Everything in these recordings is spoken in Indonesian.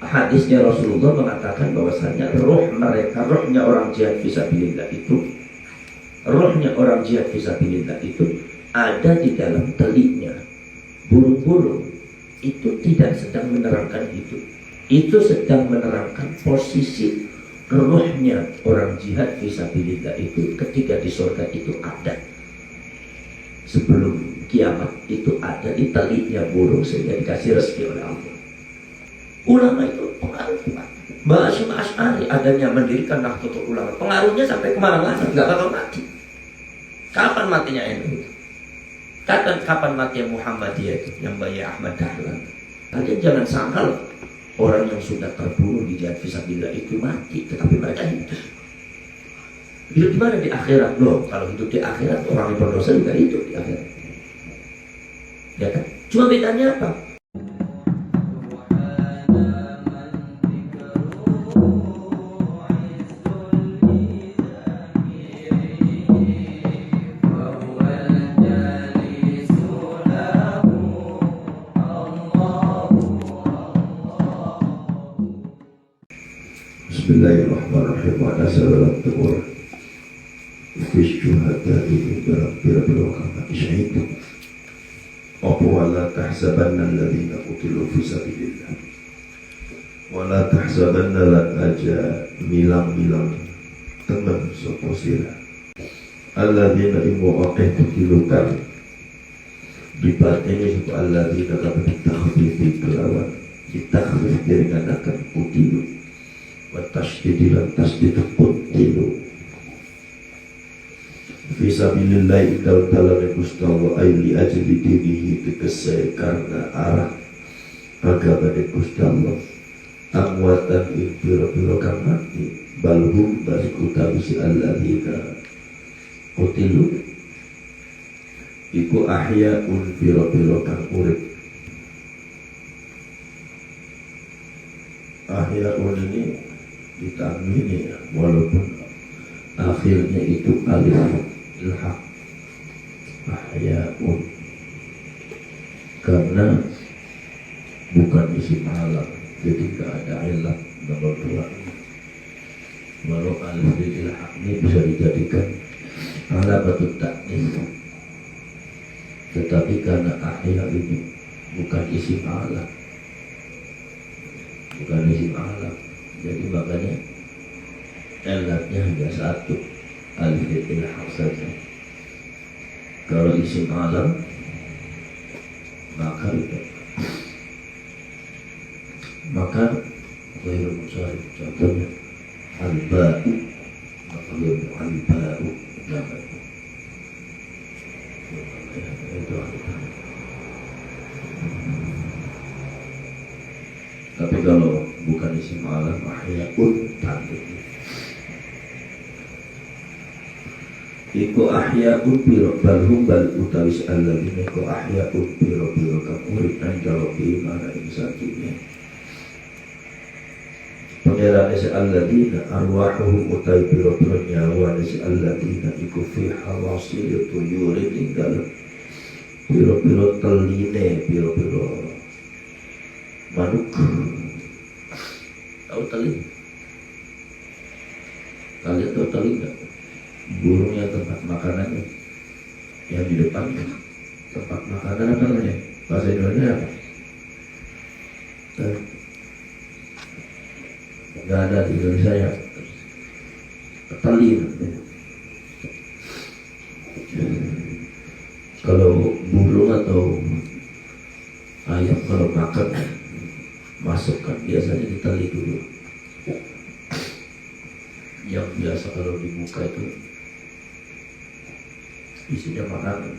hadisnya Rasulullah mengatakan bahwasanya roh mereka, rohnya orang jihad fisabilillah itu, rohnya orang jihad fisabilillah itu ada di dalam teliknya. Burung-burung itu tidak sedang menerangkan hidup, itu sedang menerangkan posisi rohnya orang jihad fisabilillah itu ketika di surga itu ada. Sebelum kiamat itu ada di teliknya burung sehingga dikasih rezeki oleh Allah. Ulama itu pengaruh, Pak. Mbak Hashim Asy'ari adanya mendirikan Nahdlatul Ulama, pengaruhnya sampai kemana-mana, nggak bakal mati. Kapan matinya NU? Kapan matinya Muhammadiyah itu, yang Bayi Ahmad Dahlan? Kalian jangan sangka loh, orang yang sudah terbunuh di jihad fisabilillah itu mati, tetapi mereka hidup. Hidup di mana? Di akhirat. Loh, kalau hidup di akhirat, orang yang berdosa juga hidup di akhirat. Ya kan? Cuma bedanya apa? Bismillahirrahmanirrahim. Wa nasallallahu tawar fi syuhada'i bira kama syahid. Wa la tahsabanna alladhina qutilu fi sabilillah wa la tahsabanna lan aja milang-milang teman sapa sira alladhina imu aqih qutilukan dibateni sapa alladhina kabeh takhfifi kelawan ditakhfif diringanaken qutilu wa tasdidilan tasdid qutilu fisabilillah dalam Gustawa aili ajli dinihi tegese karena arah agama Gustawa amwatan ing pira-pira kang mati balhum balik utawi si alladzina qutilu iku ahyaun pira-pira kang urip. Ahyaun ini ditamini ya, walaupun akhirnya itu alif ilhaq ahyaun karena bukan isim alam, jadi tidak ada ilat nomor dua. Walau alif ilhaq ini bisa dijadikan alamatut ta'nis, tetapi karena ahya ini bukan isim alam, jadi makanya ilatnya hanya satu, alif ilhaq saja. Kalau isim alam maka ghairu musharif, contohnya al-ba'u, maka ghairu al-ba'u namanya itu al-ba'u. Tapi kalau bukan isim alam ahyaun tanduk iku ahyaun biro balhum bal utawis alladzina iku ahyaun biro kang urip nang jawab mana insatinya pengerane si alladzina arwahuhum utawi biro nyawa si alladzina iku fi hawasil tuyuri ing dalem biro teline biro manuk. Tahu teli? Kalian tahu teli nggak? Burung yang tempat makanannya yang di depan tempat makanan apa namanya? Bahasa Indonesia apa? Nggak ada di Indonesia ya. Teli. Kalau burung atau ayam kalau makan masukkan biasanya ditali dulu. Yang biasa kalau dibuka itu isinya makanan.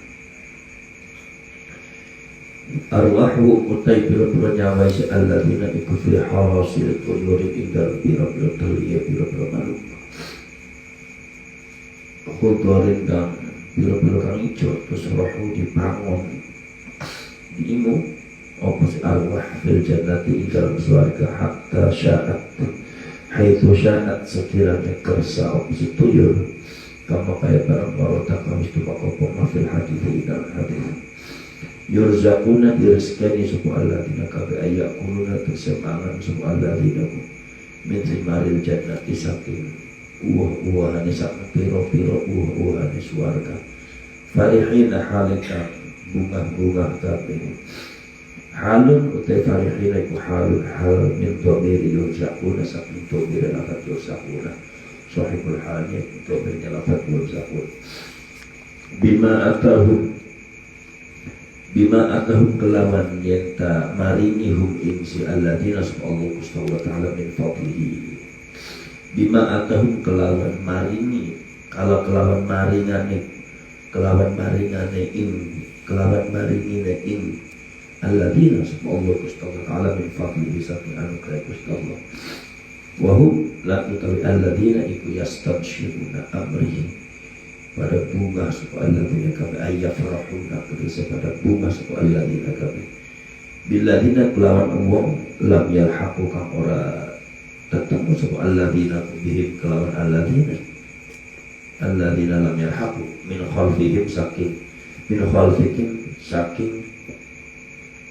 Arwahu utai pira-pira nyawa si alladzina iku fi hawasil tuyuri indal pira-pira taliya pira-pira makhluk khudarin dan pira-pira kang ijo terus rohu dibangun diimu apa si arwah fil jannati indal swarga hatta sya'at haitsu sya'at sekiranya kersa apa si tuyur kama kaya barang marota kamis tu makopong mafil hadith inal hadith yurzaquna dirizkani sapa alladzina kabeh ayakuluna tersemangan sapa alladzina min thimaril jannati saking uah-uahane saking piro-piro uah-uahane swarga farihina halika bunga-bunga kabeh halun utai farihina iku halun hal min dhamiri yurzaquna saking dhamiri lafaz yurzaquna sahibul halnya dhamiri lafaz yurzaqun bima atahum kelawan yenta maringi hum insi alladzina subhanahu wa ta'ala min fadlihi bima atahum kelawan maringane ing alladzina subhanahu wa ta'ala min fadlihi saking anugerah Gusti Allah wa hum la utawi alladzina iku yastabshiruna amrihi pada bunga supaya alladzina kabeh ayyafrahuna kedisa pada bunga supaya alladzina kabeh billadina kelawan wong lam yalhaqu kang ora ketemu supaya alladzina bihim kelawan alladzina lam yalhaqu min khalfihim saking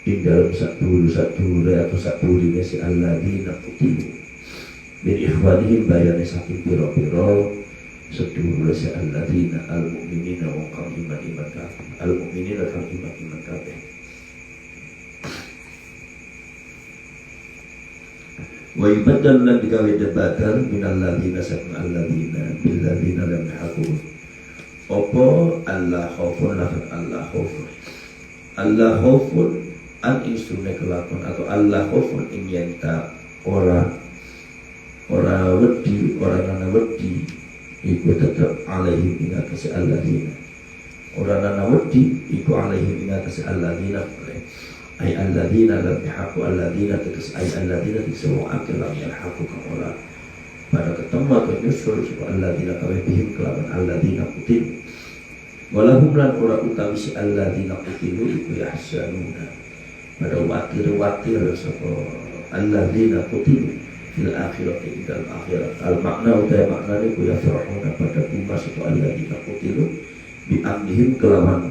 ing dalam satu atau satulune si alladzina kutilu min ikhwanihim bayane saking pira-pira sedulur si alladzina al-mu'minina wa kang iman kabeh al-mu'minina kang iman kabeh wa yubaddal lan digawe debatan min alladzina saking alladzina bil ladzina lam yahqun apa Allah khaufun lafaz Allah khaufun an instrumen kelakon atau Allah khaufun ing yenta ora wedi nana wedi iku tetap alaihim ingatasi alladzina orang nana wedi iku alaihim ingatasi alladzina ay alladzina lam yahaqu alladzina tegas ay alladzina tegas akil lam yahaqu kamora pada ketemu atau nyusul supaya alladzina kabehim kelawan alladzina kutil walahum lan ora utawi si alladzina kutilu iku yahsanuna pada watir sapa alladzina kutilu fil akhirati dalam akhirat al makna utai makna ni ku yafrahuna pada bunga satu alladzina qutilu bi amnihim kelawan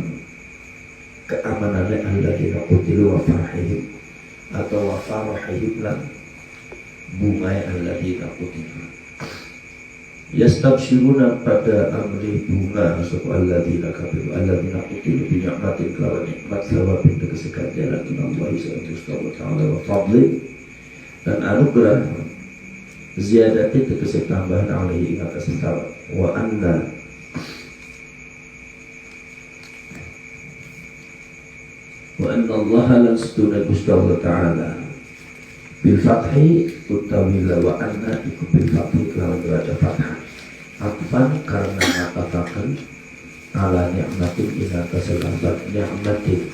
keamanannya alladzina qutilu wa farhihim atau wa farhihim lan bunga alladzina qutilu yastabshiruna pada amri bunga satu alladzina kabiru alladzina qutilu bi ni'matin kelawan nikmat sawabin tegese ganjaran Allah subhanahu wa ta'ala wa fadli dan anugerah ziyadati tegese tambahan alaihi ing atas tawab wa anna Allah lan setuna Gusti Allah taala bil fathi utawi wa anna iku bil fathi kelawan raja fathah atfan karena mengatakan ala ni'matin ing atas lafaz ni'matin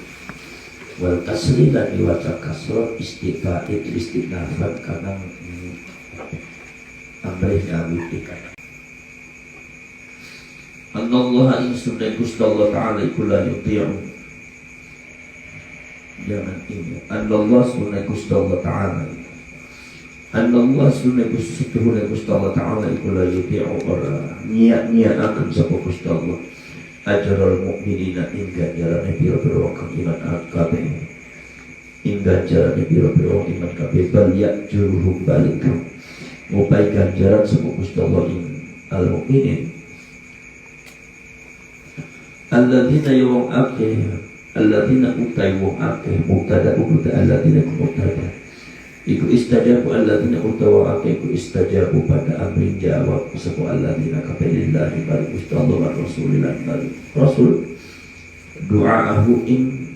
wal kasri dan diwaca kasrah istighnafan karena amrih ngawitikan Anallaha insunna Gusti Allah ta'ala iku la yuti'u jangan ingat Anallah sunna Gusti Allah ta'ala Anallah sunna Gusti Allah ta'ala iku la yuti'u ora niat akan sapa Gusti Allah ajral mu'minina ing ganjarane pira-pira kang iman kabeh ing ganjarane pira-pira iman kabeh bal ya'juruhum balik ngupai ganjaran sapa Gusti Allah ing al-mu'minin alladzina yawm akeh alladzina utai wong akeh mubtada alladzina mubtada iku istajabu alladzina utawa akeh iku istajabu pada amrin jawab sapa alladzina kabilillahi bari Gusti Allah wa rasulillah bari rasul doaahu ing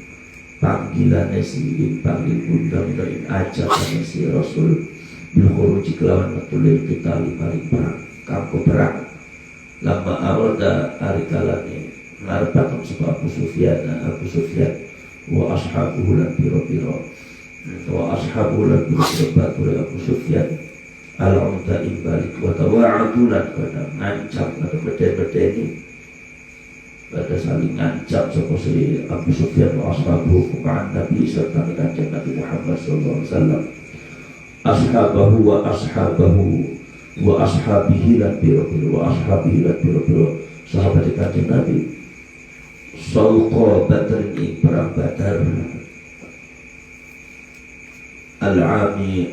panggilane si panggil undang dari ajakan si rasul bil khuruji kelawan metulil kita maring perang kanggo perang lama arada arikalane ngarepaken sapa Abu Sufyan wa ashabuhu lan pira-pira wa ashabuhu lan pira-pira Abu Sufyan al-umta imbalik wa tawa'adu lan pada ngancam atau beden-bedeni pada saling ngancam sapa si Abu Sufyan wa ashabuhu kepada Nabi serta kanjeng Nabi Muhammad sallallahu alaihi wasallam ashabahu wa ashabihi lan pira-pira sahabat kanjeng Nabi Sauqa Badrin ing perang Badar, al-ami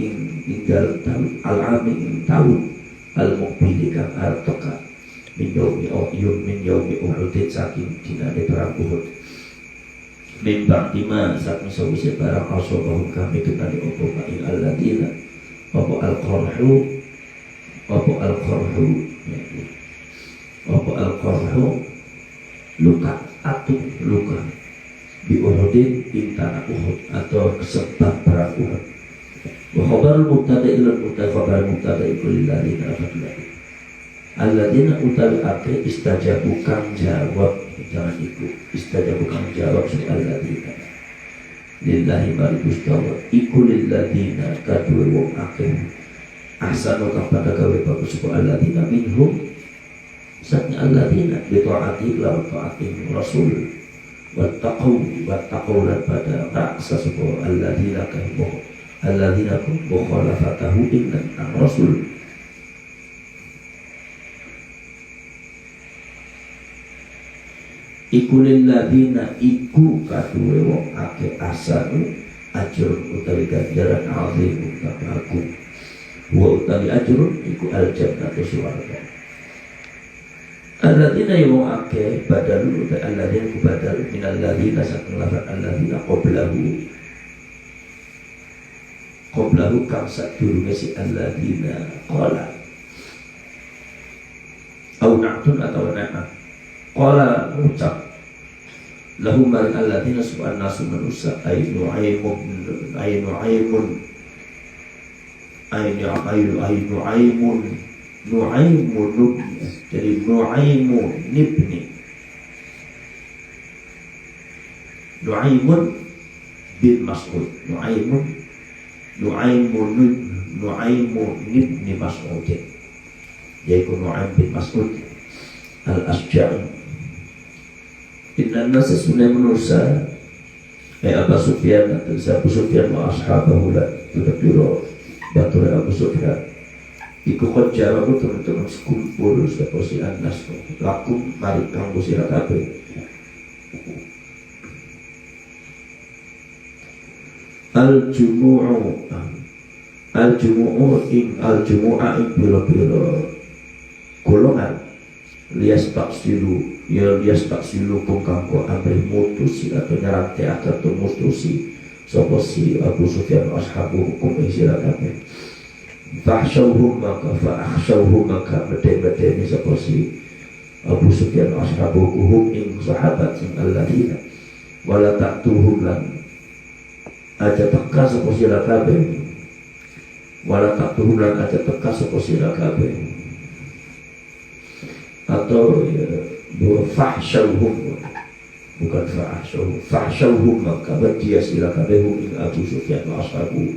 ing dalam tahun, al-ami ing tahun, al-muqbili kang arep teka min yaumi Uhud saking dinane perang Uhud. Min ba'dima saking sawise barang asobahum kami kenali opo ing alladina opo al-qarhu luka atau luka di Uhudin ing tanah Uhud atau sebab perang Uhud. Wa khabarul mubtada ila khabar mubtada ikul lilladzina afadlahu alladzina utawi ake istajabu kang jawab, jangan ikut istajabu kang jawab soal alladzina lillahi maribustawab ikul lilladzina kadua wong ake ahsanu kang pada gawe bagus soal alladzina minhum satnya alladzina bitaati lawan taati rasul wattaqu dan pada raksa soal alladzina kahmu alladzina kum mukhalafatahu inna rasul iku lilladzina iku kadue wong ake asanu ajrun utawi ganjaran azim kang agung wa utawi ajrun iku al-jannatu swarga. Alladzina wong ake badalu utawi alladzina ku badal min alladzina saking lafaz alladzina qablahu kang sadurunge si alladzina qala au na'tun atau na'at qala ucap lahum maring alladzina subhan nasu manusa ay nu'aymun jadi nu'aymun bin Mas'ud Nu'aymun ibni Mas'ud yaitu Nu'aym bin Mas'ud al-Asja'i. Inna nasa sunai manusia Abu Sufyan Abu Sufyan wa ashabahu la tudabiro batur Abu Sufyan iku khajjara teman-teman sekumpul sapa si Anas lakum mari kanggo sira kabeh al-jumu'u ing biro-biro golongan lias taksilu kanggo amrih mutusi atau nyarate atau mutusi sapa si Abu Sufyan ashabu hukum sira kabeh fahsyauhum maka bede-bede sapa si Abu Sufyan ashabu hukum ing sahabat sing alladzina wala taqtuhum lan aja teka sapa sira kabeh wala taqtuhum lan aja teka sapa sira kabeh atau fahsyauhum bukan fahsyauhum maka dia sila kabehum ing Abu Sufyan wa ashabu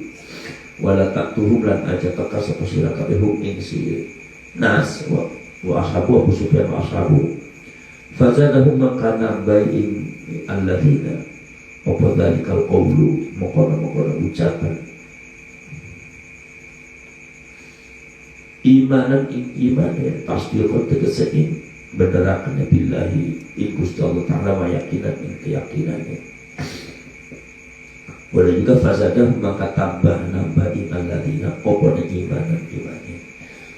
wala taqtuhum lan aja teka sapa sira kabehum ing si Nas wa ashabu Abu Sufyan wa ashabu fazadahum maka nambai ing alladzina apa dalikal qawlu mokona ucapan imanan ing iman ya tasdiqun tegesein berderakan billahi ing Gusti Allah Ta'ala mayakinan ing keyakinannya boleh juga fazadah maka tambah nambahin alladzina opona imanan imannya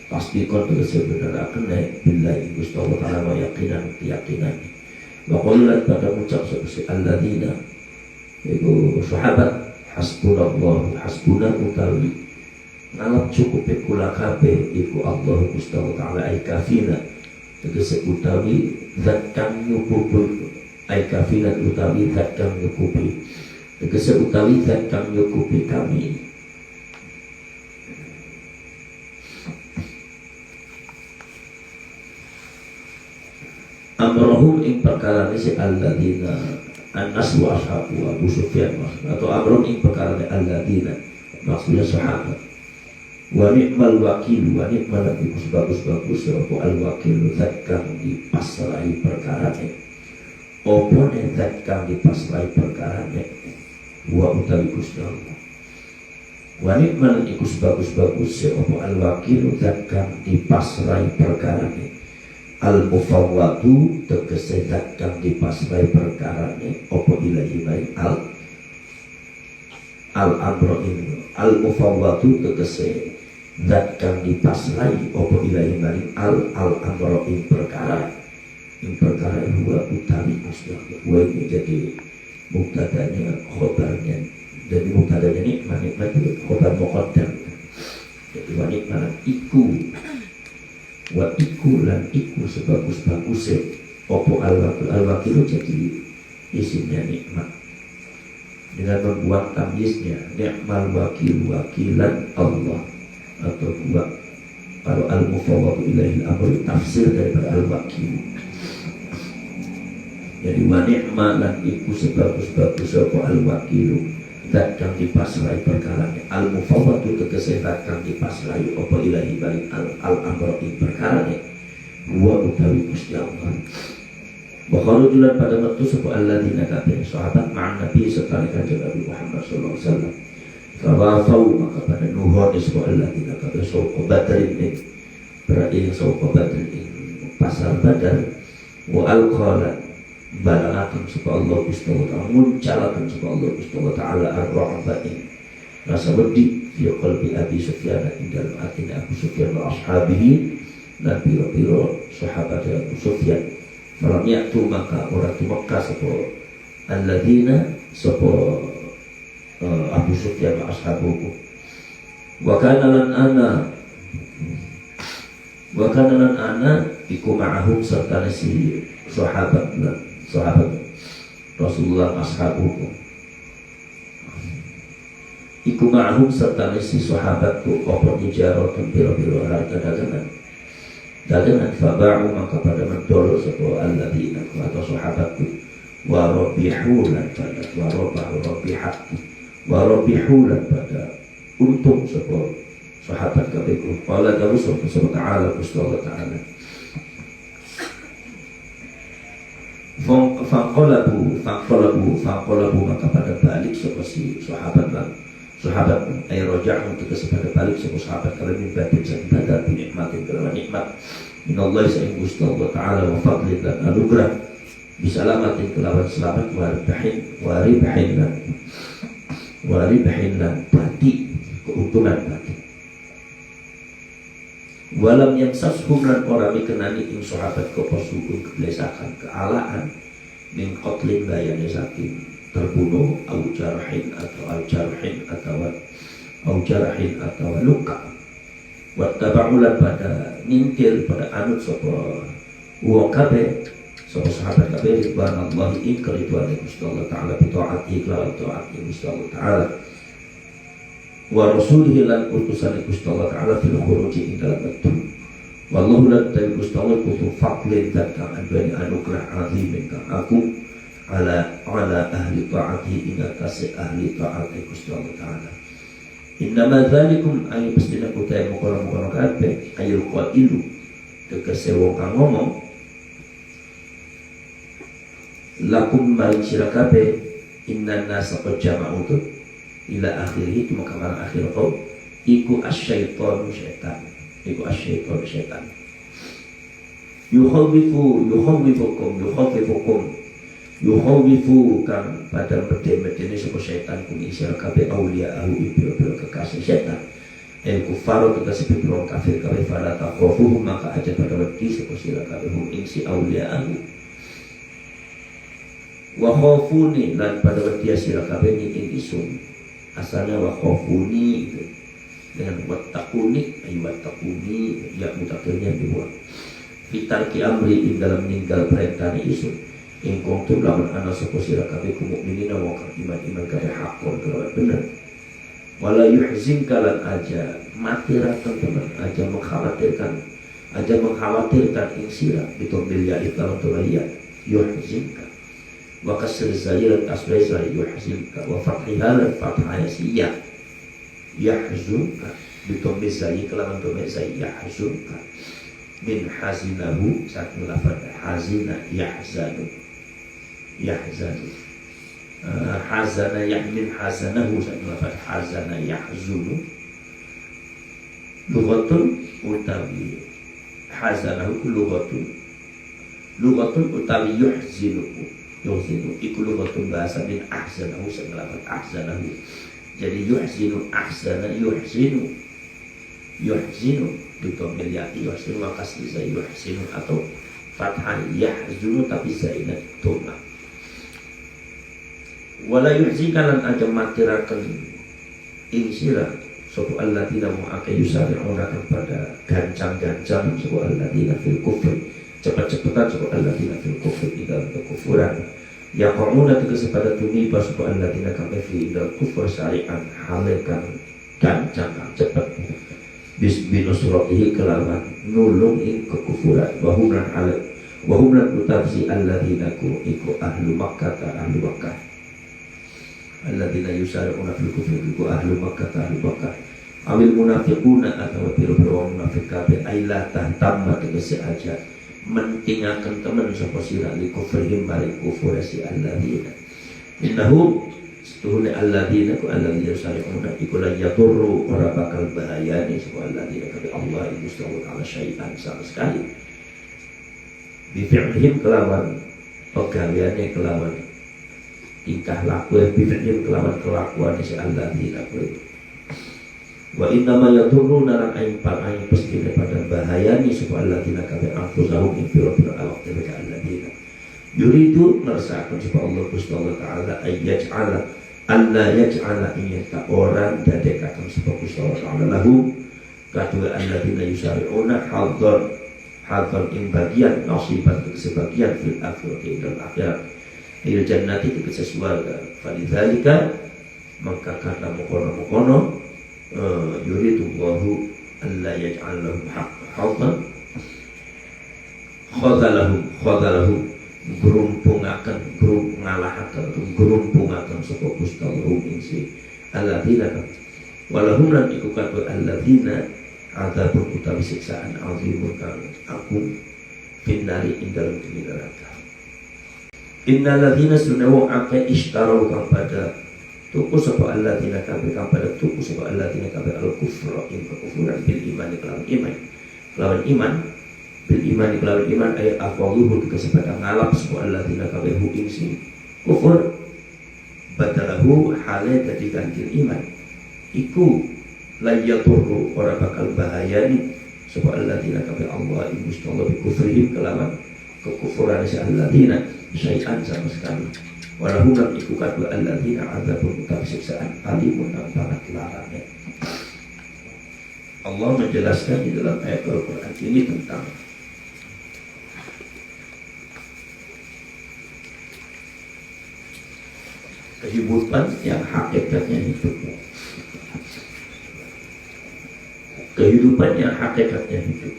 tasdiqun tegesein berderakan billahi ing Gusti Allah Ta'ala mayakinan keyakinannya waqalulat pada ucap seperti alladzina itu sahabat hasbunallahu hasbuna utawi ngalap cukup kula kabeh iku Allah Gusti Ta'ala ay kafina tegese utawi zat kang nyukupi ay kafina utawi zat kang nyukupi tegese utawi zat kang nyukupi kami amrohum ing perkara si alladzina Anas wa ashabu Abu Sufyan atau amrohum ing perkara alladzina maksudnya sahabat wa ni'mal wakil wa ni'mal bagus-bagus opo al-wakil zat kang dipasrai perkarane opo ne zat kang dipasrai perkarane wa utawi Gusti Allah wa ni'mal ikus bagus-bagus opo al-wakil zat kang dipasrai perkarane Al-mufawwadu tegese zat kang dipasrai perkarane apa ilahi maring al-amro ini. Al-mufawwadu tegese zat kang dipasrai apa ilahi maring al-amro ing perkara huwa utawi muslim. Wa ini jadi mubtadanya, khobarnya. Jadi mubtadanya nikmat itu khobar muqaddam. Jadi wa nikmat iku wa iku lan iku sebagus-bagusnya opo al-wakil jadi isimnya nikmat dengan membuang tamyiznya ni'mal wakil wakilan Allah atau buat kalau al-mufawwadu ilahil amr tafsir daripada al-wakil. Jadi wa ni'ma lan iku sebagus-bagus opo al-wakilu zat kang dipasrai perkaranya. Al-mufawwadu tegese zat kang dipasrai apa ilahi balik al-amro ing perkaranya wa utawi Gusti Allah. Wa kharujulan pada waktu sapa alladzina kabeh sahabat ma'an nabi serta kanjeng Nabi Muhammad sallallahu alaihi wasallam. Fawafau maka pada nuhun sapa alladzina kabeh sapa badrin ing berarti sapa badrin ing pasar badar wa al-qala balagakan supaya Allah Gusti wa ta'ala muncalakan supaya Allah Gusti wa ta'ala ar-ra'bain rasa wedi fi qalbi Abi Sufyan indal atina Abu Sufyan wa ashabihi dan biro-biro sahabat Abu Sufyan malam yaktu maka orang di Mekah sapa alladzina sapa Abu Sufyan wa ashabuhu wa kana lan ana iku ma'ahum serta si sahabat Rasulullah ashabuku iku ma'hum serta si sahabatku apa nijaratun biro-biro harta dagangan faba'u maka pada mendol sebuah alladzina atau sahabatku warabihulan pada warabihulan pada untung sebuah sahabat kabeku wala darusul subhanahu ta'ala Allah ta'ala faqalabu maka pada balik seperti sahabat ay raja'u tegese pada balik seperti sahabat kalau batin sang ibadah binikmatin kelawan nikmat minallahi sa'in Gusti Allah ta'ala wa fadlin dan anugerah bisalamatin kelawan selamat waribhin lan bati keuntungan bati walam yang sashum lan ora mikenani ing sahabat keposuun keblesakan kealaan min qatlin bayane saking terbunuh au jarhin atau luka wattaba'ulan pada nintil pada anut sapa wong kabeh sapa sahabat kabeh ridwanallahi ing keridwane Gusti Allah taala bi taati kelawan taati Gusti Allah taala wa rasulihi lan utusan Gusti Allah taala fil khuruji ing dalam betul wallahu la ta'ala Gusti Allah kutu fadlin dan kang andani anugerah azimin kang aku ala ahli ta'ati ing atase ahli ta'ati Gusti Allah taala innama dzalikum ay pastina kutai mukara kabeh ayul qailu tegese wong kang ngomong lakum maring sira kabeh inna nasa qad jama'u ila akhirih itu maka marang akhir qaul iku asyaitonu syaitan yukhawwifu kan pada bede-bedene sapa syaitan kum isya kabeh aulia'ahu ibro kekasih syaitan kufaru tegese pira kafir kabeh fala takhafuhum maka aja pada wedi sapa sira kabeh hum ing si aulia'ahu wa khafuni lan pada wedi sira kabeh ing isun asalnya wa khafuni dengan wattaquni ya mutakhirnya dibuat fitarki amri ing dalam meninggal perintah isun ing kuntum lawan ana sapa sira kabeh mukminina wa iman kabeh hakon kelawan bener wala yuhzinka lan aja matira teman aja mengkhawatirkan ing sira bitombil ya iklan turaya yuhzinka wa kasr zayil asbaisa yuhzinka wa fathiha lan fathaya siya yahzunka bitombil zayil kelawan tombil zayil yahzunka min hazinahu saking lafaz hazina yahzanu hazana yahmin hazanahu saking lafaz hazana yahzunu lughatun utawi hazanahu lughatun Lughatun utawi yuhzinu iku lughatun bahasa min ahsanahu sing lawan ahsanahu. Jadi yuhzinu ahsana yuhzinu ditomil yati yuhzinu maka bisa yuhzinu atau fathah yahzunu tapi zaidat toma. Wala yuhzikalan aja matirakan insira sopo alladziina mu'aka yusari'una kepada gancang-gancang sopo alladziina fil kufri cepat-cepatan sopo alladziina fil kufri dalam kekufuran yaqumuna kepada tumiba sopo alladziina kami fi dalam kufur syari'an halekan gancang cepat binusratihi kelawan nulung ing kekufuran wahumlan utabsi alladziina iku ahlu Makkah alladzina yusari'una fil kufri iku ahlu Makkah awil munafiquna atau piro-piro munafik kabeh aila tahtamma tegese aja mentingaken temen sapa sira li kufrihim bari kufur si alladzina innahum setuhune alladzina ku alladzina yusari'una iku la yadurru ora bakal bahayani sapa alladzina kabeh Allah Gusti Allah syai'an sama sekali bi fi'lihim kelawan pegaweane kelawan tingkah laku yang bifidin kelawan kelakuan si alladzina wa innama yadurru naran aing pal aing pasti daripada bahayani supaya alladzina kabeh anfusahum ing pira-pira awak dhewe alladzina yuridu ngersakan supaya Allah Gusti Allah taala ayyaj'ala alla yaj'ala ing ta orang dadekaken supaya Gusti Allah taala lahu kadua alladzina yusari'una hadzan ing bagian nasiban sebagian fil akhirati dan akhirat il jannati itu sesuatu falidzalika maka karena mukono yuridullahu alla yaj'al lahum haqqa khadalahu grumpungaken sapa Gusti Allah ing si alladzina walahum lan iku kadhe alladzina adzabun utawi siksaan azimun kang agung finnari ing dalem neraka. Innal ladzina sunawu aqai ishtaru kang pada tuku sapa alladzina kabeh kang pada tuku sapa alladzina kabeh al-kufra ing kekufuran bil iman kelawan iman ay afwaluhu kesepada ngalap sapa alladzina kabeh hu ing sing kufur badalahu hale dadi ganti iman iku la yadurru ora bakal bahayani sapa alladzina kabeh Allah ing Gusti Allah bi kufrihim kelawan kekufuran si alladzina syai'an sama sekali walahum lam iku kadua alladzina adzabun utawi siksaan alimun dan sangat larangnya. Allah menjelaskan di dalam ayat Al-Quran ini tentang kehidupan yang hakikatnya hidup, kehidupan yang hakikatnya hidup.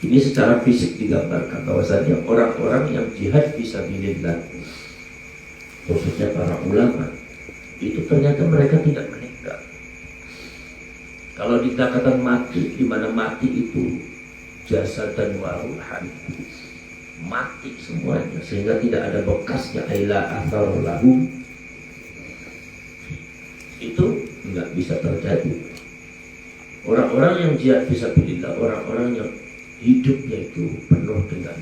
Ini secara fisik digambarkan bahwasanya orang-orang yang jihad fisabilillah, khususnya para ulama, itu ternyata mereka tidak meninggal. Kalau dikatakan mati, di mana mati itu jasad dan waruhan, mati semuanya sehingga tidak ada bekasnya ila athar lahum, itu nggak bisa terjadi. Orang-orang yang jihad fisabilillah, orang-orang yang hidupnya itu penuh dengan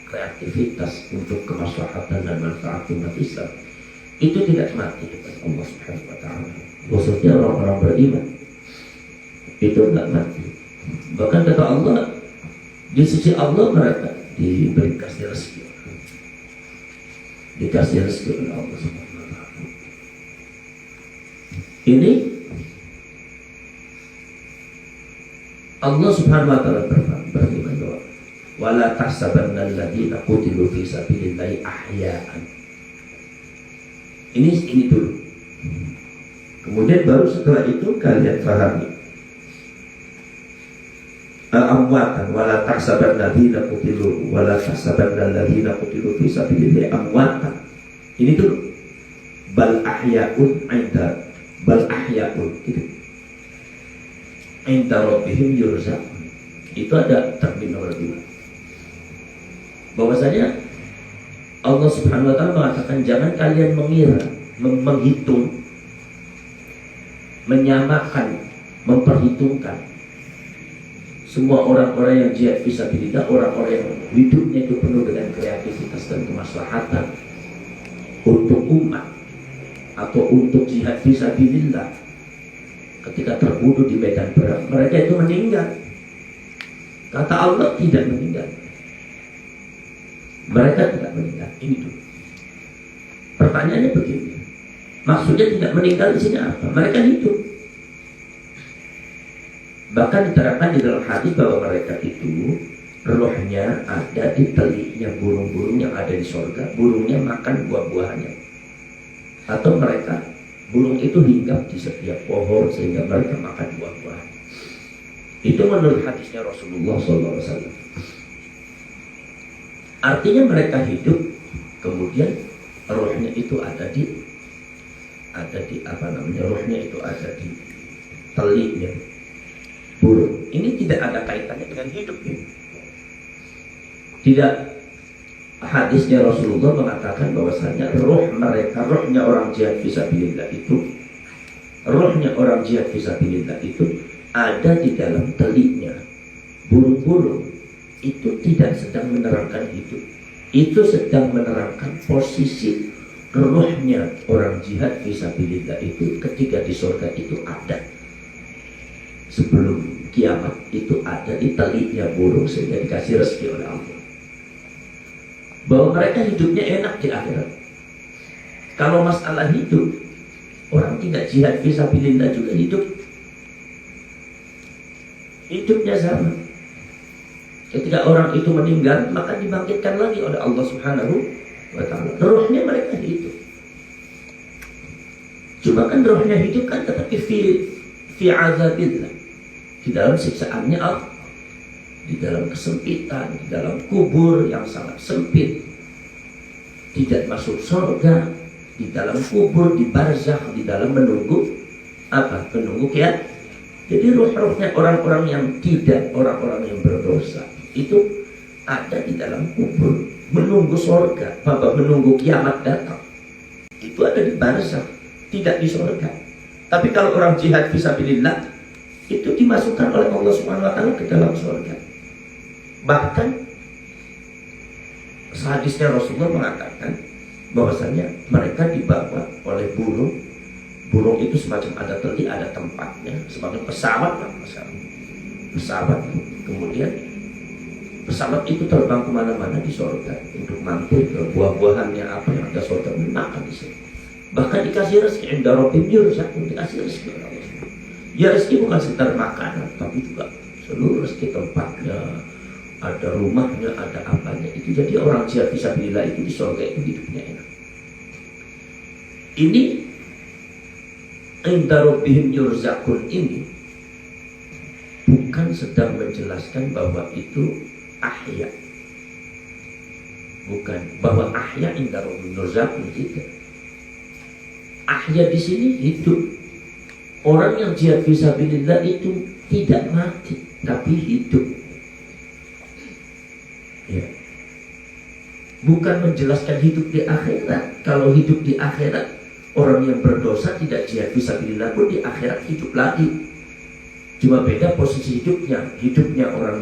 kreativitas untuk kemaslahatan dan manfaat umat Islam, itu tidak mati kepada Allah Subhanahu wa taala. Khususnya orang-orang beriman itu tidak mati. Bahkan kata Allah, di sisi Allah mereka dikasih rezeki. Dikasih rezeki oleh Allah Subhanahu wa taala. Ini Allah Subhanahu wa taala berfirman bahwa wala tahsabanna alladziina qutilu fi sabilillahi ahya'an. Ini dulu. Kemudian baru setelah itu kalian pahami amwatan wala tahsabanna alladziina qutilu fi sabilillahi amwatan. Ini dulu. Bal ahya'un gitu. Inda rabbihim yurzaqun. Itu ada terminologi bahwasanya Allah Subhanahu wa taala mengatakan jangan kalian mengira, menghitung, menyamakan, memperhitungkan Semua orang-orang yang jihad fisabilillah, orang-orang yang hidupnya itu penuh dengan kreativitas dan kemaslahatan untuk umat atau untuk jihad fisabilillah, ketika terbunuh di medan perang, mereka itu meninggal. Kata Allah tidak meninggal. Mereka tidak meninggal. Ini tuh. Pertanyaannya begini. Maksudnya tidak meninggal di sini apa? Mereka hidup. Bahkan diterangkan di dalam hadis bahwa mereka itu rohnya ada di teliknya burung-burung yang ada di surga. Burungnya makan buah-buahannya. Atau mereka, burung itu hinggap di setiap pohon sehingga mereka makan buah-buahan. Itu menurut hadisnya Rasulullah SAW. Artinya mereka hidup, kemudian rohnya itu ada di rohnya itu ada di teliknya burung. Ini tidak ada kaitannya dengan hidup ya. Tidak. Hadisnya Rasulullah mengatakan bahwasanya roh mereka, rohnya orang jihad fisabilillah itu, rohnya orang jihad fisabilillah itu ada di dalam teliknya burung-burung. Itu tidak sedang menerangkan hidup, itu sedang menerangkan posisi rohnya orang jihad fisabilillah itu ketika di surga itu ada. Sebelum kiamat itu ada di teliknya burung sehingga dikasih rezeki oleh Allah. Bahwa mereka hidupnya enak di akhirat. Kalau masalah hidup, orang tidak jihad fisabilillah juga hidupnya sama. Ketika orang itu meninggal, maka dibangkitkan lagi oleh Allah Subhanahu wa ta'ala. Rohnya mereka hidup. Cuma kan rohnya hidup kan tetapi fi azabillah, di dalam siksaannya Allah, di dalam kesempitan, di dalam kubur yang sangat sempit, tidak masuk surga, di dalam kubur, di barzakh, di dalam menunggu apa? Menunggu kiamat. Jadi roh-rohnya orang-orang yang tidak, orang-orang yang berdosa itu ada di dalam kubur, menunggu surga, menunggu kiamat datang. Itu ada di barzakh, tidak di surga. Tapi kalau orang jihad fisabilillah itu dimasukkan oleh Allah Subhanahu wa ta'ala ke dalam surga. Bahkan hadisnya Rasulullah mengatakan bahwasanya mereka dibawa oleh burung. Burung itu semacam ada telik, ada tempatnya, semacam pesawat. Pesawat. Kemudian pesawat itu terbang kemana-mana di surga untuk mampir ke buah-buahannya apa yang ada surga, makan di sini. Bahkan dikasih rezeki, inda rabbihim yurzaqun, dikasih rezeki oleh Allah. Ya rezeki bukan sekedar makanan, tapi juga seluruh rezeki tempatnya, ada rumahnya, ada apanya. Itu jadi orang jihad fisabilillah itu di surga itu hidupnya enak. Ini inda rabbihim yurzaqun ini bukan sedang menjelaskan bahwa itu ahya. Bukan bahwa ahya inda rabbihim yurzaqun, tidak. Ahya di sini hidup. Orang yang jihad fisabilillah itu tidak mati, tapi hidup. Ya. Bukan menjelaskan hidup di akhirat. Kalau hidup di akhirat, orang yang berdosa tidak jihad fisabilillah pun di akhirat hidup lagi. Cuma beda posisi hidupnya. Hidupnya orang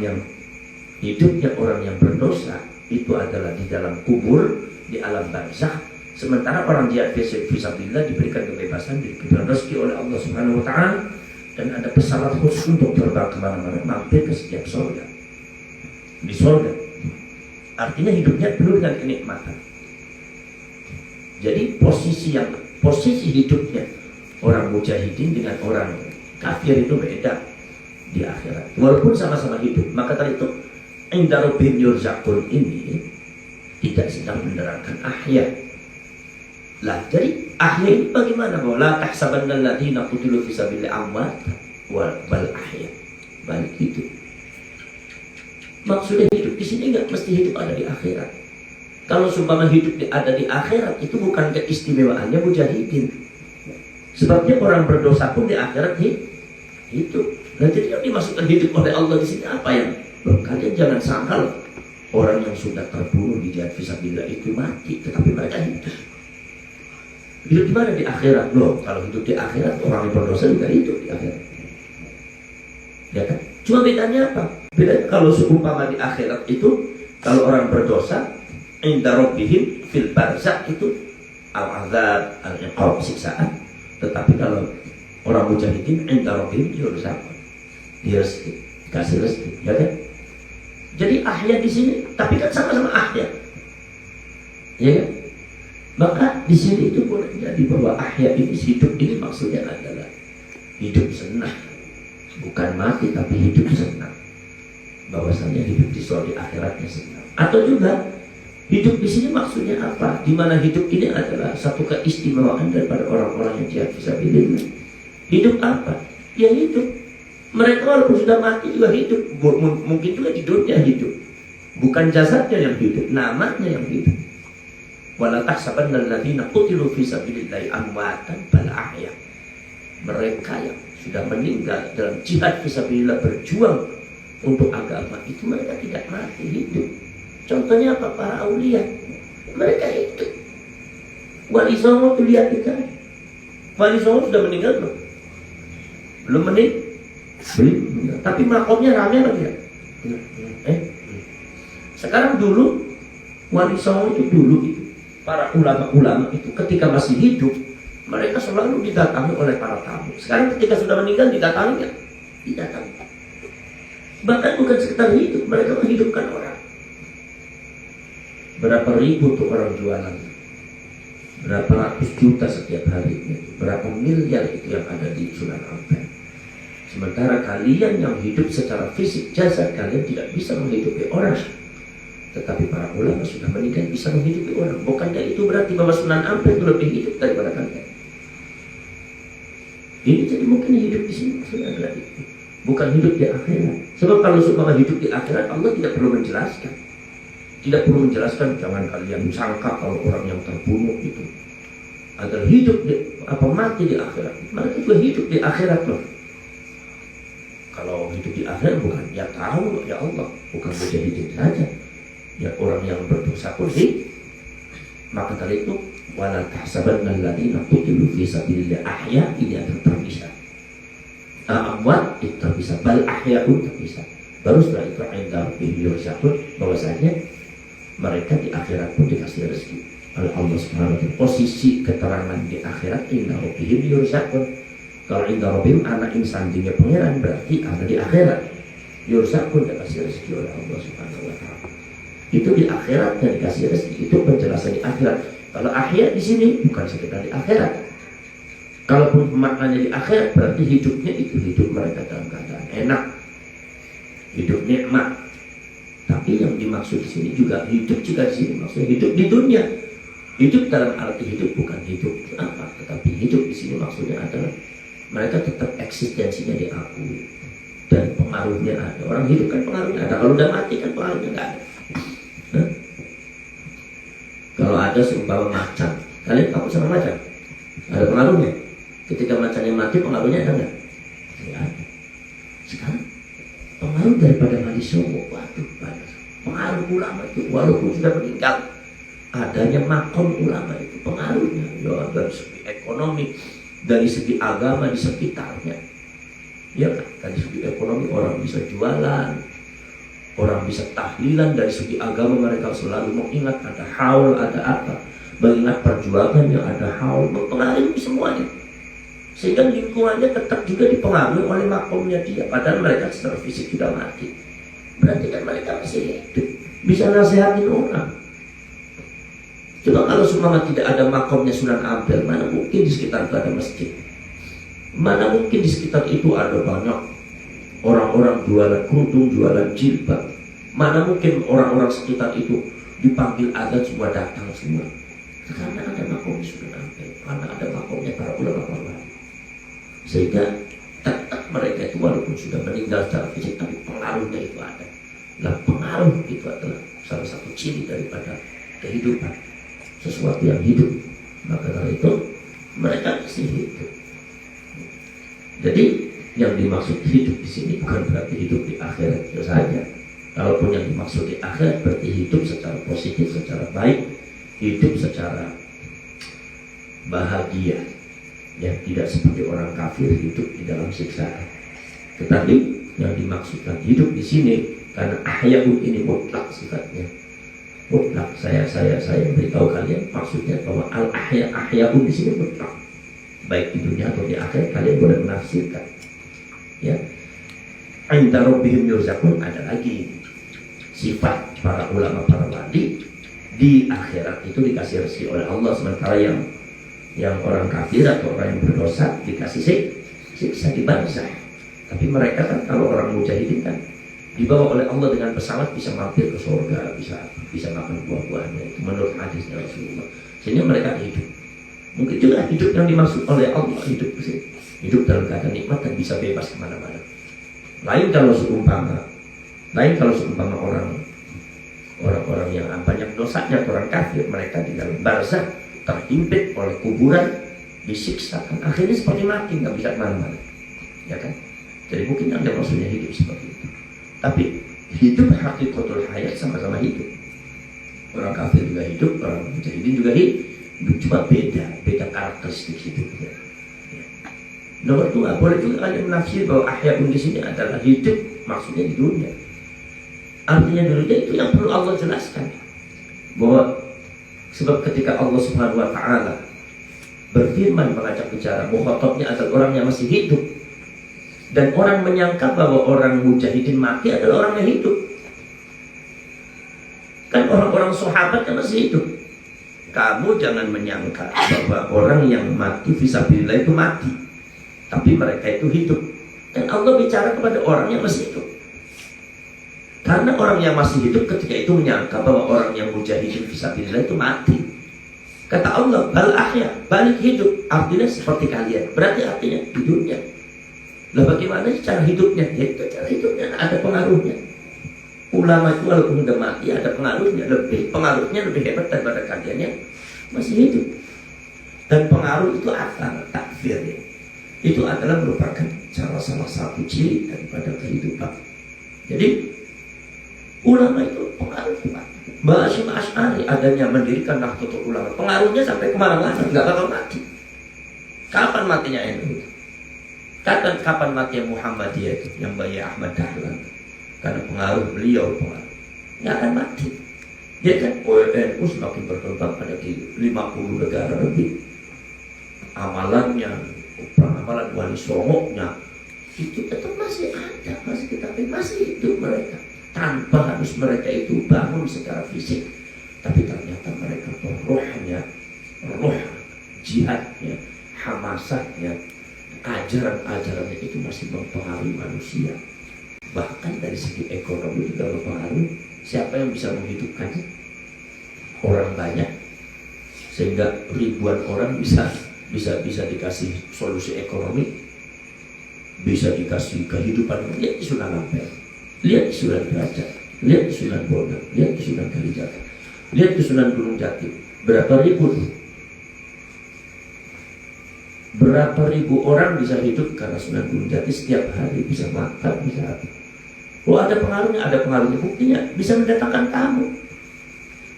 yang berdosa itu adalah di dalam kubur, di alam barzakh. Sementara orang jihad fisabilillah diberikan kebebasan, diberikan rezeki oleh Allah Subhanahu wa ta'ala, dan ada pesawat khusus untuk terbang kemana-mana, mampir ke setiap surga. Di surga. Artinya hidupnya penuh dengan kenikmatan. Jadi posisi hidupnya orang mujahidin dengan orang kafir itu beda di akhirat. Walaupun sama-sama hidup, maka tadi itu inda rabbihim yurzaqun ini tidak sedang menerangkan ahya. Lah, jadi ahya ini bagaimana? Bahwa la tahsabanna alladziina qutilu fi sabilillah amwat bal ahya. Balik itu. Maksudnya hidup di sini enggak mesti hidup ada di akhirat. Kalau sumpama hidup ada di akhirat itu bukan keistimewaannya mujahidin. Sebabnya orang berdosa pun di akhirat hidup. Nah, jadi yang dimasukkan hidup oleh Allah di sini apa yang? Kalian jangan sangkal orang yang sudah terbunuh di jihad fisabilillah itu mati, tetapi mereka hidup. Hidup di mana? Di akhirat. Loh, kalau hidup di akhirat, orang yang berdosa juga hidup di akhirat. Ya kan? Cuma bedanya apa? Bedanya kalau seumpama di akhirat itu, kalau orang berdosa, inda rabbihim fil barzakh itu al-azab, al-iqab, siksaan. Tetapi kalau orang mujahidin inda rabbihim yurzaqun, dia kasih rezeki, ya kan? Jadi ahya di sini, tapi kan sama-sama ahya, ya kan? Maka di sini itu boleh jadi bahwa ahya ini, hidup ini maksudnya adalah hidup senang, bukan mati tapi hidup senang. Bahwasanya hidup di akhiratnya senang. Atau juga hidup di sini maksudnya apa? Di mana hidup ini adalah satu keistimewaan daripada orang-orang yang jihad fisabilillah. Hidup apa? Ya hidup. Mereka walaupun sudah mati juga hidup. Mungkin juga di dunia hidup. Bukan jasadnya yang hidup, namanya yang hidup. Wala tahsabanna alladziina qutilu fi sabilillahi amwatan bal ahya. Mereka yang sudah meninggal dalam jihad fisabilillah, berjuang untuk agama, itu mereka tidak mati, hidup. Contohnya apa? Para aulia, mereka hidup. Wali Songo itu lihat kita. Wali Songo sudah meninggal belum? Belum meninggal. Belum. Tapi makomnya rame apa tidak? Sekarang dulu Wali Songo itu dulu itu, para ulama-ulama itu ketika masih hidup, mereka selalu didatangi oleh para tamu. Sekarang ketika sudah meninggal didatangi nggak? Didatangi. Bahkan bukan sekedar hidup, mereka menghidupkan orang. Berapa ribu tuh orang jualan? Berapa ratus juta setiap harinya? Berapa miliar itu yang ada di Sunan Ampel? Sementara kalian yang hidup secara fisik jasad, kalian tidak bisa menghidupi orang. Tetapi para ulama sudah meninggal bisa menghidupi orang. Bukannya itu berarti bahwa Sunan Ampel itu lebih hidup daripada kalian. Ini jadi mungkin hidup di sini maksudnya adalah itu. Bukan hidup di akhirat. Sebab kalau seumpama hidup di akhirat, Allah tidak perlu menjelaskan. Tidak perlu menjelaskan, jangan kalian sangka kalau orang yang terbunuh itu adalah hidup mati di akhirat. Mereka juga hidup di akhirat loh. Kalau hidup di akhirat bukan ya tahu ya Allah, bukan mujahidin saja. Ya orang yang berdosa pun hidup. Maka dari itu wala tahsabanna alladziina qutilu fi sabilillahi ahya, ini akan terpisah. Amwat itu terpisah, bal ahya'un terpisah. Baru setelah itu inda rabbihim yurzaqun, bahwasanya mereka di akhirat pun dikasih rezeki oleh Allah Subhanahu wa taala. Posisi keterangan di akhirat inda rabbihim yurzaqun. Kalau inda rabbihim anak insan dunia pangeran, berarti ada di akhirat. Yurzaqun dikasih rezeki oleh Allah Subhanahu wa taala. Itu di akhirat dan dikasih rezeki, itu penjelasan di akhirat. Kalau ahya di sini bukan sekedar di akhirat. Kalaupun maknanya di akhirat, berarti hidupnya itu hidup mereka dalam keadaan enak, hidup nikmat. Tapi yang dimaksud di sini juga hidup juga di sini maksudnya hidup di dunia. Hidup dalam arti hidup bukan hidup apa, tetapi hidup di sini maksudnya adalah mereka tetap eksistensinya diakui dan pengaruhnya ada. Orang hidup kan pengaruhnya ada. Kalau udah mati kan pengaruhnya nggak ada. Kalau ada seumpama macan, kalian tahu sama macan? Ada pengaruhnya. Ketika macannya mati, pengaruhnya ada nggak? Tidak ada. Sekarang pengaruh daripada Wali Songo, waduh banyak. Pengaruh ulama itu walaupun sudah meninggal, adanya makom ulama itu pengaruhnya. Ya, dari segi ekonomi, dari segi agama di sekitarnya. Ya, dari segi ekonomi orang bisa jualan, orang bisa tahlilan. Dari segi agama mereka selalu mengingat ada haul, ada apa, mengingat perjuangannya, ada haul, mempengaruhi semuanya. Sehingga lingkungannya tetap juga dipengaruhi oleh makomnya dia. Padahal mereka secara fisik sudah mati. Berarti kan mereka masih hidup, bisa nasihatin orang. Coba kalau seumpama tidak ada makomnya Sunan Ampel, mana mungkin di sekitar itu ada masjid? Mana mungkin di sekitar itu ada banyak orang-orang jualan kerudung, jualan jilbab? Mana mungkin orang-orang sekitar itu dipanggil adzan semua datang semua? Karena ada makomnya Sunan Ampel, karena ada makomnya para ulama-ulama. Sehingga tetap mereka itu walaupun sudah meninggal secara fisik, tapi pengaruhnya itu ada. Nah, pengaruh itu adalah salah satu ciri daripada kehidupan, sesuatu yang hidup. Maka dari itu mereka masih hidup. Jadi yang dimaksud hidup di sini bukan berarti hidup di akhirat saja. Kalaupun yang dimaksud di akhirat berarti hidup secara positif, secara baik, hidup secara bahagia. Ya, tidak seperti orang kafir hidup di dalam siksaan. Tetapi Yang dimaksudkan hidup di sini karena ahyaun ini mutlak sifatnya. Mutlak. Saya beritahu kalian maksudnya bahwa ahyaun di sini mutlak. Baik di dunia atau di akhirat kalian boleh menafsirkan. Ya. Inda rabbihim yurzaqun, ada lagi sifat para ulama, para wali di akhirat itu dikasih rezeki oleh Allah, sementara yang orang kafir atau orang yang berdosa dikasih siksa di barzakh. Tapi mereka kan, kalau orang mujahidin kan dibawa oleh Allah dengan pesawat, bisa mampir ke surga, bisa makan buah-buahnya. Itu menurut hadisnya Rasulullah. Sehingga mereka hidup. Mungkin juga hidup yang dimaksud oleh Allah, hidup dalam keadaan nikmat dan bisa bebas kemana-mana. Lain kalau seumpama orang-orang yang banyak dosanya, orang kafir, mereka di dalam barzakh terhimpit oleh kuburan, disiksa, kan akhirnya seperti mati, nggak bisa kemana-mana, ya kan? Jadi mungkin ada maksudnya hidup seperti itu. Tapi hidup hakikatul hayat sama-sama hidup. Orang kafir juga hidup, orang mujahidin juga hidup, cuma beda karakteristik hidupnya. Nomor 2, boleh juga kalian menafsir bahwa ahyaun di sini adalah hidup, maksudnya di dunia. Artinya di dunia itu yang perlu Allah jelaskan. Bahwa sebab ketika Allah Subhanahu wa taala berfirman mengajak bicara, mukhatabnya adalah orang yang masih hidup. Dan orang menyangka bahwa orang mujahidin mati adalah orang yang hidup. Kan orang-orang sahabat yang masih hidup. Kamu jangan menyangka bahwa orang yang mati fisabilillah itu mati, tapi mereka itu hidup. Dan Allah bicara kepada orang yang masih hidup. Karena orang yang masih hidup ketika itu menyangka bahwa orang yang mujahidin fisabilillah itu mati. Kata Allah, bal ahya, balik hidup. Artinya seperti kalian. Berarti artinya di dunia. Lah bagaimana cara hidupnya? Ya itu cara hidupnya ada pengaruhnya. Ulama itu walaupun sudah mati ada pengaruhnya lebih hebat daripada kalian yang masih hidup. Dan pengaruh itu akal, takfir ya. Itu adalah merupakan salah satu ciri daripada kehidupan. Jadi ulama itu pengaruh Pak. Mbak Hashim Asy'ari adanya mendirikan Nahdlatul Ulama, pengaruhnya sampai kemana-mana, nggak bakal mati. Kapan matinya NU? Kapan mati Muhammadiyah itu, yang Bayi Ahmad Dahlan? Karena pengaruh beliau, nggak akan mati. Dia kan NU semakin berkembang, ada di 50 negara lebih. Amalannya, amalan Wali Songonya itu tetap masih ada, masih hidup mereka. Tanpa harus mereka itu bangun secara fisik, tapi ternyata mereka rohnya, roh jihadnya, hamasatnya, ajaran-ajarannya itu masih mempengaruhi manusia. Bahkan dari segi ekonomi juga mempengaruhi. Siapa yang bisa menghidupkannya? Orang banyak, sehingga ribuan orang bisa dikasih solusi ekonomi, bisa dikasih kehidupan. Lihat di Sunan Ampel, lihat di Sunan Derajat, lihat di Sunan Bonang, lihat di Sunan Kalijaga, lihat di Sunan Gunung Jati. Berapa ribu orang bisa hidup karena Sunan Gunung Jati setiap hari, bisa makan, bisa apa. Oh ada pengaruhnya, buktinya bisa mendatangkan tamu.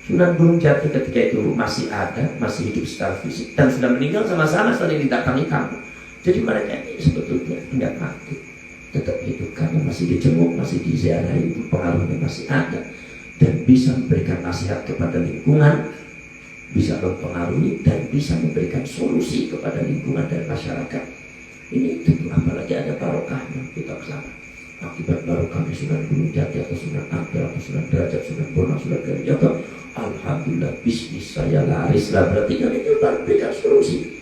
Sunan Gunung Jati ketika itu masih ada, masih hidup secara fisik, dan sudah meninggal sama-sama saling didatangi tamu. Jadi mereka ini sebetulnya tidak mati, tetap hidup karena masih dijenguk, masih diziarahi, pengaruhnya masih ada, dan bisa memberikan nasihat kepada lingkungan, bisa mempengaruhi dan bisa memberikan solusi kepada lingkungan dan masyarakat. Ini tentu apalagi ada barokahnya kita kesana. Akibat barokahnya Sunan Gunung Jati atau Sunan Ampel atau Sunan Derajat, Sunan Bonang, Sunan Kalijaga, alhamdulillah bisnis saya laris lah. Berarti kan itu memberikan solusi.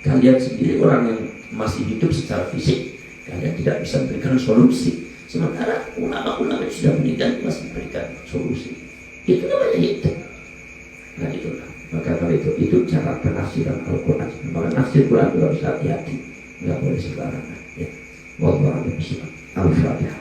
Kalian sendiri orang yang masih hidup secara fisik, kalian tidak bisa memberikan solusi. Sementara ulama-ulama yang sudah meninggal masih memberikan solusi. Itu namanya hidup. Nah itulah. Maka kalau itu cara penafsiran Al-Quran. Maka nafsir Quran itu harus hati-hati, nggak boleh sembarangan. Ya. Wallahu a'lam bishawab. Al-Fatihah.